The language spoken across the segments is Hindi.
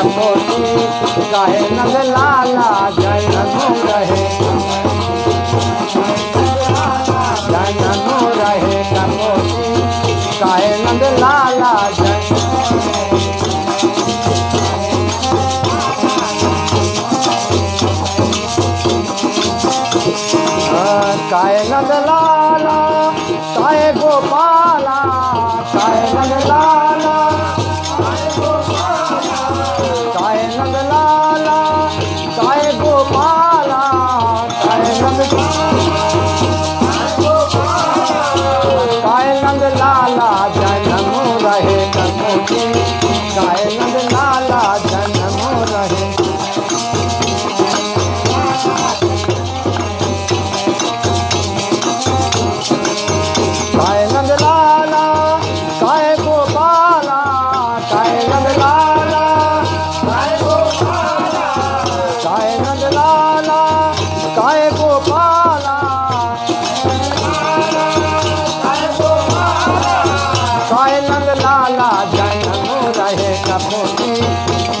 कपोती काहे नंद लाला जन्म रहे कपोती काहे नंद लाला काहे नंद लाला काहे गोपाला काहे नंद लाला काहे नंद लाला काहे गोपाला काहे नंद लाला जन्म रहे कपोती काहे नंद लाला जन्म रहे काहे नंद लाला काहे गोपाला काहे नंद लाला काहे गोपाला काहे नंद लाला काहे गोपाला काहे नंद लाला जन्म रहे कपोती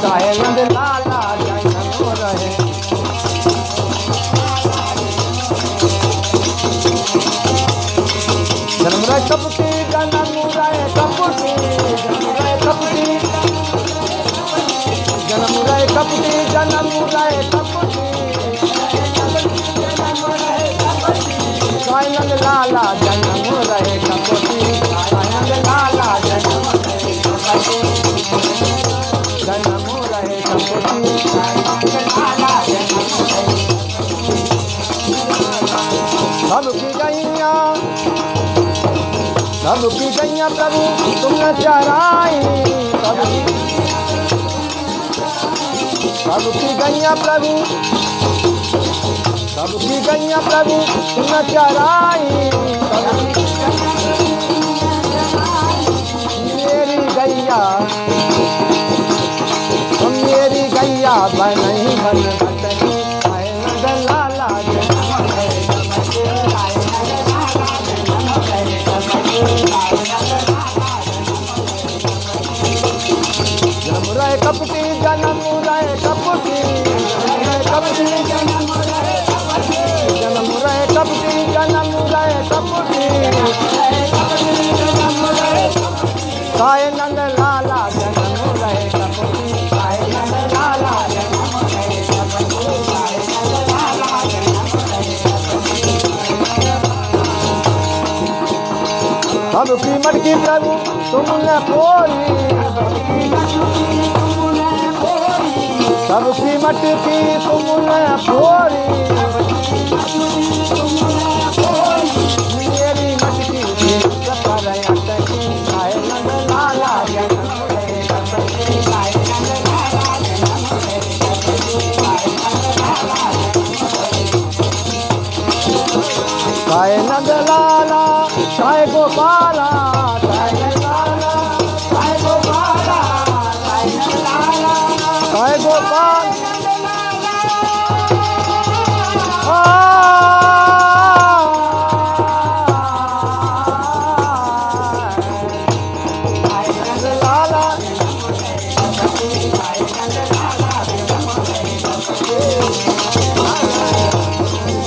काहे नंद लाला जन्म रहे जन्म रहे कपटी जन्म रहे कपटी जन्म रहे कपटी जन्म रहे कपटी जन्म रहे कपटी काहे नंद लाला जन्म रहे कपटी काहे नंद लाला जन्म रहे कपटी जन्म रहे कपटी सबकी गैया सबकी गैया प्रभु तुमने चराई सबकी गैया प्रभु सबकी गैया प्रभु तुमने चराई मेरी गैया मेरी गैया नहीं बन सकती काहे नंद लाला जन्म रहे कपटी जन्म रहे कपटी कपटी जन्म रहे कपटी जन्म रहे कपटी काहे नंद लाला जन्म रहे कपटी काहे नंद लाला जन्म रहे कपटी काहे नंद लाला जन्म रहे सबकी मटकी प्रभु तुमने फोड़ी सबकी मटकी तुमने फोड़ी मेरी मटकी काहे नंद लाला जन्म रहे कपटी काहे नंद लाला जन्म रहे कपटी काहे नंद लाला काहे नंद लाला काहे गोपाला काहे नंद लाला काहे गोपाला काहे नंद लाला काहे गोपाल काहे नंद लाला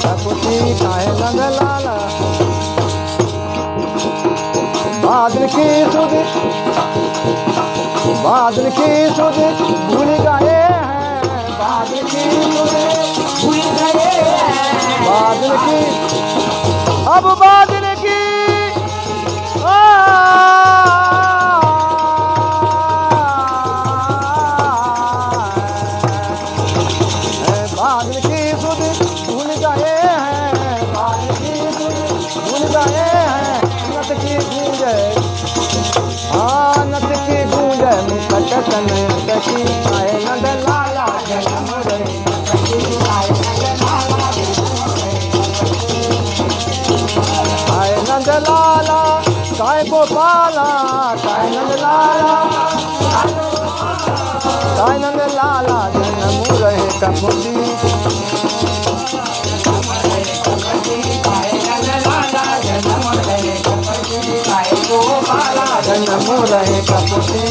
कपटी काहे नंद लाला बादल की सुध भूल गए हैं बादल की सुध भूल गए हैं बादल की अब बादल की बादल की सुध भूल गए हैं बादल की सुध भूल गए हैं नत की गूंजे नत की गूंजे मुकट कनकी काहे नंद लाला जन्म रहे कपटी काहे नंद लाला काहे नंद लाला काहे गोपाला काहे नंद लाला काहे नंद लाला जन्म रहे कपटी जन्म रहे कपटी